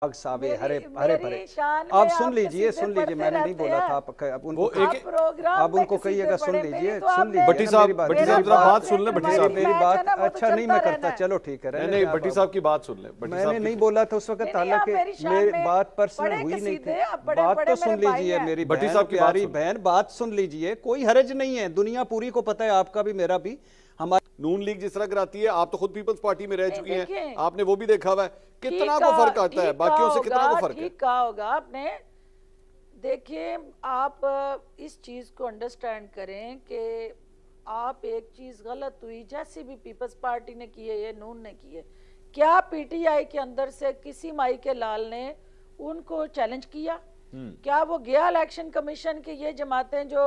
सावे हरे हरे भरे। आप सुन लीजिए मैंने नहीं बोला था आप उनको कहिएगा सुन लीजिए भट्टी साहब बात सुन ले। भट्टी साहब मेरी बात अच्छा नहीं मैं करता, चलो ठीक है। नहीं भट्टी साहब की बात सुन ले। मैंने नहीं बोला था उस वक्त, हालांकि मेरी बात पर्सनल हुई नहीं थी। बात तो सुन लीजिए मेरी भट्टी साहब की प्यारी बहन, बात सुन लीजिए, कोई हरज नहीं है, दुनिया पूरी को पता है, आपका भी मेरा भी। हमारी नून लीग जिस तरह कराती है, आप तो खुद पीपल्स पार्टी में रह चुकी हैं, आपने वो भी देखा हुआ है, कितना को फर्क आता है, बाकियों से कितना को फर्क है। ठीक कहा होगा आपने। देखिए आप इस चीज को अंडरस्टैंड करें कि आप एक चीज गलत हुई, जैसे भी पीपल्स पार्टी ने की है, ये नून ने की है, क्या पीटीआई के अंदर से किसी माई के लाल ने उनको चैलेंज किया? क्या वो गया इलेक्शन कमीशन की ये जमातें जो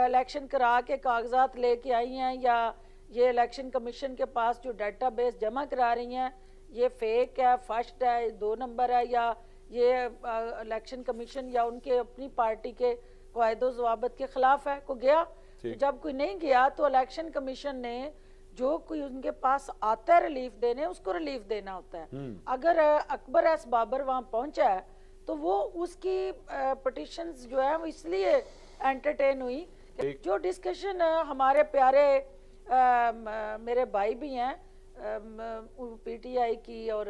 इलेक्शन करा के कागजात लेके आई हैं, या ये इलेक्शन कमीशन के पास जो डेटाबेस जमा करा रही हैं ये फेक है, फर्स्ट है, 2 नंबर है, या ये इलेक्शन कमीशन या उनके अपनी पार्टी के कायदो ज़वाबित के खिलाफ है? को गया? तो जब कोई नहीं गया तो इलेक्शन कमीशन ने जो कोई उनके पास आता है रिलीफ देने, उसको रिलीफ देना होता है। अगर अकबर एस बाबर वहां पहुंचा है तो वो उसकी पिटिशंस जो है वो इसलिए एंटरटेन हुई। जो डिस्कशन हमारे प्यारे मेरे भाई भी हैं पीटीआई की और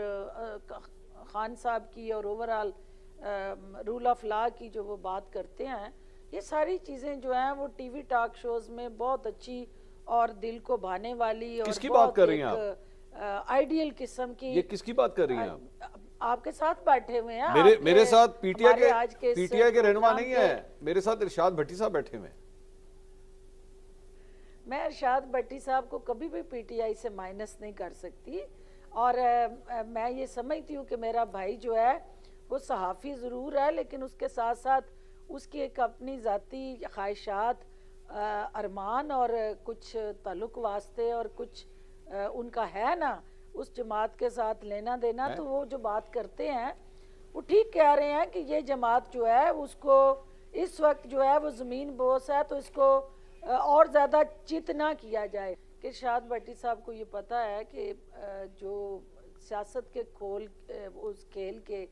खान साहब की और ओवरऑल रूल ऑफ लॉ की जो वो बात करते हैं, ये सारी चीज़ें जो हैं वो टीवी टॉक शोज में बहुत अच्छी और दिल को भाने वाली और किसकी बात कर रही हैं आप? आइडियल किस्म की। ये किसकी बात कर रही हैं आप? आपके साथ बैठे हुए हैं, मेरे साथ पीटीआई के रहनुमा नहीं है, मेरे साथ इरशाद भट्टी साहब बैठे हुए हैं। मैं इरशाद भट्टी साहब को कभी भी पीटीआई से माइनस नहीं कर सकती, और मैं ये समझती हूँ कि मेरा भाई जो है वो सहाफ़ी ज़रूर है, लेकिन उसके साथ साथ उसकी एक अपनी ज़ाती ख्वाहिशात, अरमान और कुछ ताल्लुक़ वास्ते और कुछ उनका है ना उस जमात के साथ लेना देना। तो वो जो बात करते हैं वो ठीक कह रहे हैं कि ये जमात जो है उसको इस वक्त जो है वो ज़मीन बोस है, तो इसको और ज़्यादा चित ना किया जाए। कि इरशाद भट्टी साहब को ये पता है कि जो सियासत के उस खेल के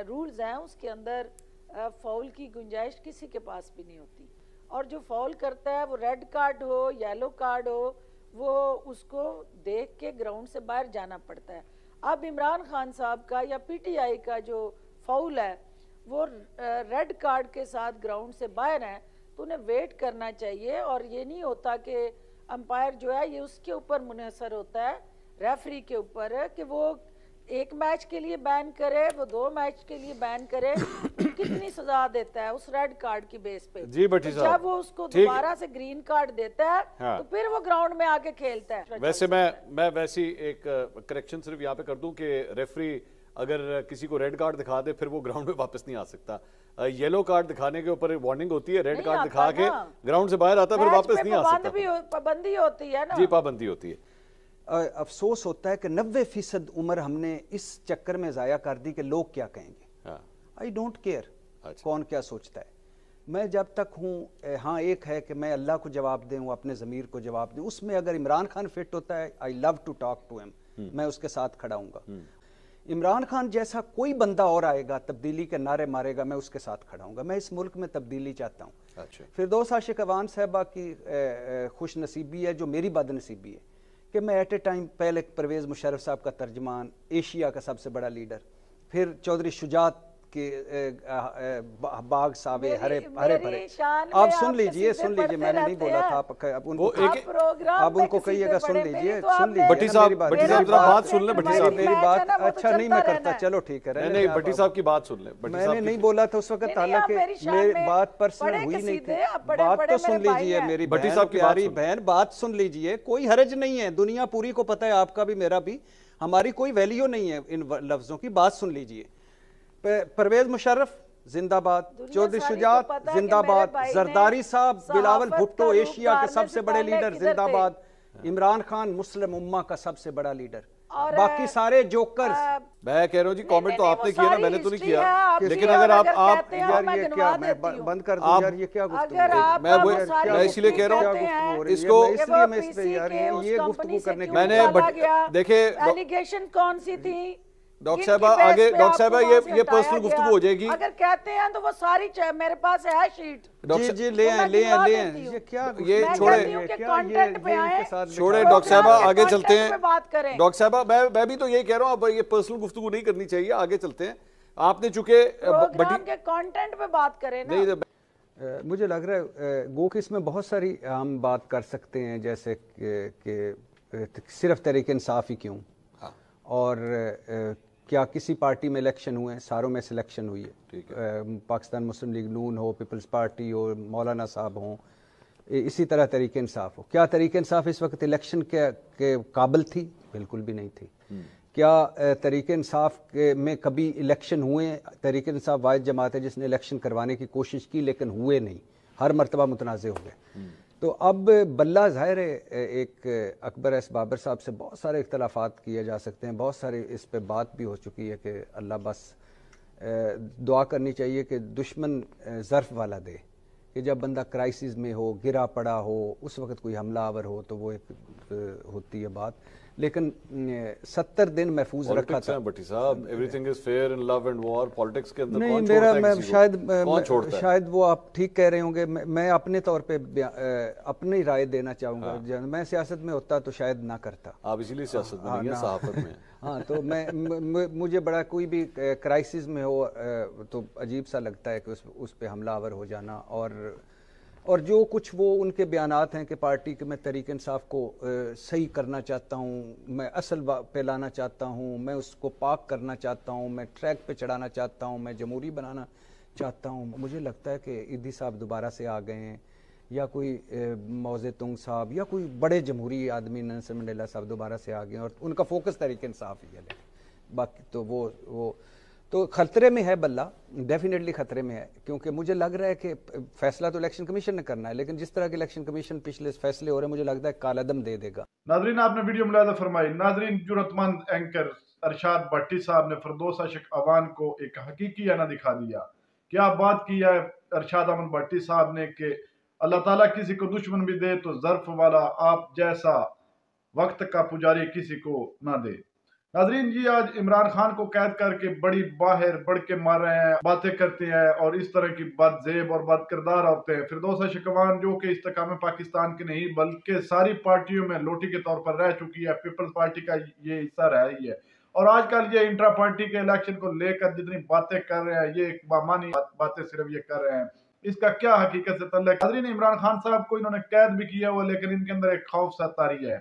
रूल्स हैं उसके अंदर फाउल की गुंजाइश किसी के पास भी नहीं होती, और जो फाउल करता है वो रेड कार्ड हो येलो कार्ड हो वो उसको देख के ग्राउंड से बाहर जाना पड़ता है। अब इमरान खान साहब का या पीटीआई का जो फाउल है वो रेड कार्ड के साथ ग्राउंड से बाहर है, तो उन्हें वेट करना चाहिए। और ये नहीं होता कि अंपायर जो है ये उसके ऊपर मुनहसर होता है, रेफरी के ऊपर है, कि वो एक मैच के लिए बैन करे, वो 2 मैच के लिए बैन करे, कितनी सजा देता है उस रेड कार्ड की बेस पे। जी भट्टी साहब, जब वो उसको दोबारा से ग्रीन कार्ड देता है तो फिर वो ग्राउंड में आके खेलता है। वैसे मैं वैसी एक करेक्शन सिर्फ यहाँ पे कर दूं कि रेफरी अगर किसी को रेड कार्ड दिखा दे फिर वो ग्राउंड में वापस नहीं आ सकता। येलो कार्ड दिखाने के ऊपर वार्निंग होती है, रेड कार्ड दिखा के ग्राउंड से बाहर आता है, फिर वापस नहीं आ सकता। पाबंदी होती है ना। जी पाबंदी होती है। अफसोस होता है कि 90% उम्र हमने इस चक्कर में ज़ाया कर दी कि लोग क्या कहेंगे। आई डोंट केयर कौन क्या सोचता है। मैं जब तक हूँ, हाँ एक है कि मैं अल्लाह को जवाब दूँ, अपने ज़मीर को जवाब दूँ। उसमें अगर इमरान खान फिट होता है, I love to talk to him, मैं उसके साथ खड़ा हूँगा। इमरान खान जैसा कोई बंदा और आएगा तब्दीली के नारे मारेगा, मैं उसके साथ खड़ा हूँगा। मैं इस मुल्क में तब्दीली चाहता हूँ। अच्छा। फिरदौस आशिक अवान साहबा की खुश नसीबी है जो मेरी बदनसीबी है कि मैं एट ए टाइम पहले परवेज़ मुशर्रफ साहब का तर्जमान, एशिया का सबसे बड़ा लीडर, फिर चौधरी शुजात के बाग सावे हरे भरे। आप सुन लीजिए मैंने नहीं बोला था आप उनको कहिएगा सुन लीजिए भट्टी साहब बात सुन ले। भट्टी साहब मेरी बात अच्छा नहीं मैं करता, चलो ठीक है। नहीं भट्टी साहब की बात सुन ले। मैंने नहीं बोला था उस वक्त, हालांकि मेरी बात पर्सनल हुई नहीं थी। बात तो सुन लीजिए मेरी भट्टी साहब की प्यारी बहन, बात सुन लीजिए, कोई हरज नहीं है, दुनिया पूरी को पता है, आपका भी मेरा भी, हमारी कोई वैल्यू नहीं है इन लफ्जों की। बात सुन लीजिए, परवेज मुशर्रफ जिंदाबाद, चौधरी शुजात जिंदाबाद, जरदारी साहब, बिलावल भुट्टो एशिया के सबसे बड़े लीडर जिंदाबाद, इमरान खान मुस्लिम उम्मा का सबसे बड़ा लीडर, बाकी सारे जोकर्स। मैं कह रहा हूँ जी, कमेंट तो आपने किया ना, मैंने तो नहीं किया, लेकिन अगर आप यार ये क्या, मैं बंद कर दूं यार, ये क्या गुफ्तगू, मैं इसलिए कह रहा हूँ इसको, इसलिए मैं इस पे यार ये गुफ्तगू करने के मैंने देखे एलिगेशन कौन सी थी, ڈاکٹر صاحبہ آگے، ڈاکٹر صاحبہ یہ پرسنل گفتگو ہو جائے گی. اگر کہتے ہیں تو وہ ساری میرے پاس ہے شیٹ. جی لے آئیں. یہ کیا یہ چھوڑے ڈاکٹر صاحبہ آگے چلتے ہیں. ڈاکٹر صاحبہ میں بھی تو یہی کہہ رہا ہوں، اب یہ پرسنل گفتگو نہیں کرنی چاہیے، آگے چلتے ہیں. آپ نے چونکہ پروگرام کے کانٹینٹ پہ بات کریں نا. مجھے لگ رہا ہے گو کہ اس میں بہت ساری ہم بات کر سکتے ہیں، جیسے کہ صرف تحریک انصاف ہی کیوں، اور کیا کسی پارٹی میں الیکشن ہوئے ہیں، ساروں میں سلیکشن ہوئی ہے، پاکستان مسلم لیگ نون ہو، پیپلز پارٹی ہو، مولانا صاحب ہوں، اسی طرح تحریک انصاف ہو. کیا تحریک انصاف اس وقت الیکشن کے قابل تھی؟ بالکل بھی نہیں تھی. کیا تحریک انصاف میں کبھی الیکشن ہوئے؟ تحریک انصاف واحد جماعت ہے جس نے الیکشن کروانے کی کوشش کی لیکن ہوئے نہیں، ہر مرتبہ متنازع ہو گئے. تو اب بلّہ ظاہر ہے ایک اکبر ایس بابر صاحب سے بہت سارے اختلافات کیے جا سکتے ہیں، بہت سارے اس پہ بات بھی ہو چکی ہے کہ اللہ بس دعا کرنی چاہیے کہ دشمن ظرف والا دے، کہ جب بندہ کرائسس میں ہو، گرا پڑا ہو، اس وقت کوئی حملہ آور ہو تو وہ ایک ہوتی ہے بات. لیکن 70 دن محفوظ رکھا تھا. بٹی صاحب everything is fair in love and war, politics کے اندر نہیں، کون چھوڑتا ہے میں کسی کو؟ شاید وہ آپ ٹھیک کہہ رہے ہوں گے. میں اپنے طور پہ اپنی رائے دینا چاہوں گا. میں سیاست میں ہوتا تو شاید نہ کرتا. آپ اسی لیے سیاست میں نہیں ہیں، صحافت میں. ہاں تو مجھے بڑا کوئی بھی کرائسس میں ہو تو عجیب سا لگتا ہے کہ اس پہ حملہ آور ہو جانا. اور جو کچھ وہ ان کے بیانات ہیں کہ پارٹی کے میں تحریک انصاف کو صحیح کرنا چاہتا ہوں، میں اصل پہ لانا چاہتا ہوں، میں اس کو پاک کرنا چاہتا ہوں، میں ٹریک پہ چڑھانا چاہتا ہوں، میں جمہوری بنانا چاہتا ہوں. مجھے لگتا ہے کہ ایدھی صاحب دوبارہ سے آ گئے ہیں، یا کوئی موزے تنگ صاحب یا کوئی بڑے جمہوری آدمی نیلسن منڈیلا صاحب دوبارہ سے آ گئے ہیں، اور ان کا فوکس تحریک انصاف ہی ہے. باقی تو وہ تو خطرے میں ہے بلّہ، ڈیفینیٹلی خطرے میں ہے، کیونکہ مجھے لگ رہا ہے کہ فیصلہ تو الیکشن کمیشن نے کرنا ہے، لیکن جس طرح کے الیکشن کمیشن پچھلے فیصلے ہو رہے ہیں مجھے لگتا ہے کالعدم دے دے گا. ناظرین آپ نے ویڈیو ملاحظہ فرمائی. ناظرین جرأت مند اینکر ارشاد بھٹی صاحب نے فردوس عاشق عوان کو ایک حقیقی آئینہ دکھا دیا. کیا بات کی ہے ارشاد احمد بھٹی صاحب نے کہ اللہ تعالیٰ کسی کو دشمن بھی دے تو ظرف والا آپ جیسا وقت کا پجاری کسی کو نہ دے. ناظرین جی آج عمران خان کو قید کر کے بڑی باہر بڑھ کے مار رہے ہیں، باتیں کرتے ہیں، اور اس طرح کی بد زیب اور بد کردار ہوتے ہیں. فردوس عاشق عوان جو کہ استحکام پاکستان کے نہیں بلکہ ساری پارٹیوں میں لوٹی کے طور پر رہ چکی ہے، پیپلز پارٹی کا یہ حصہ رہ رہی ہے، اور آج کل یہ انٹرا پارٹی کے الیکشن کو لے کر جتنی باتیں کر رہے ہیں، یہ ایک بامانی باتیں صرف یہ کر رہے ہیں. اس کا کیا حقیقت سے تعلق؟ ناظرین عمران خان صاحب کو انہوں نے قید بھی کیا ہوا، لیکن ان کے اندر ایک خوف سا طاری ہے،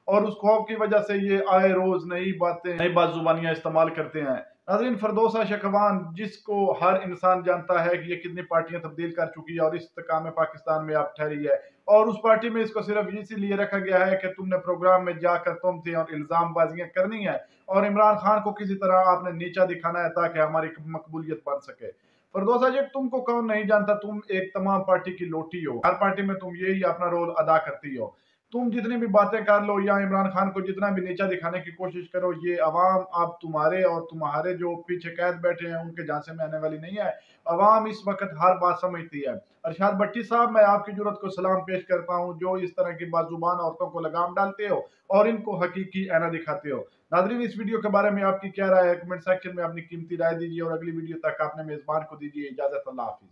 اور اس خوف کی وجہ سے یہ آئے روز نئی باتیں، نئی بات زبانیاں استعمال کرتے ہیں. ناظرین فردوس عاشق عوان جس کو ہر انسان جانتا ہے کہ یہ کتنی پارٹیاں تبدیل کر چکی ہے اور اس استحکام پاکستان میں اب ٹھہری ہے، اور اس پارٹی میں اس کو صرف اسی لیے رکھا گیا ہے کہ تم نے پروگرام میں جا کر تہمتیں اور الزام بازیاں کرنی ہے اور عمران خان کو کسی طرح آپ نے نیچا دکھانا ہے تاکہ ہماری مقبولیت بن سکے. فردوس عاشق تم کو کون نہیں جانتا، تم ایک تمام پارٹی کی لوٹی ہو، ہر پارٹی میں تم یہی اپنا رول ادا کرتی ہو. تم جتنی بھی باتیں کر لو یا عمران خان کو جتنا بھی نیچا دکھانے کی کوشش کرو، یہ عوام اب تمہارے اور تمہارے جو پیچھے قید بیٹھے ہیں ان کے جھانسے میں آنے والی نہیں ہے. عوام اس وقت ہر بات سمجھتی ہے. ارشاد بھٹی صاحب میں آپ کی جرأت کو سلام پیش کرتا ہوں جو اس طرح کی بازوبان عورتوں کو لگام ڈالتے ہو اور ان کو حقیقی آئینہ دکھاتے ہو. ناظرین اس ویڈیو کے بارے میں آپ کی کیا رائے ہے؟ کمنٹ سیکشن میں اپنی قیمتی رائے دیجیے، اور اگلی ویڈیو تک آپ نے میزبان کو دیجیے اجازت. اللہ حافظ.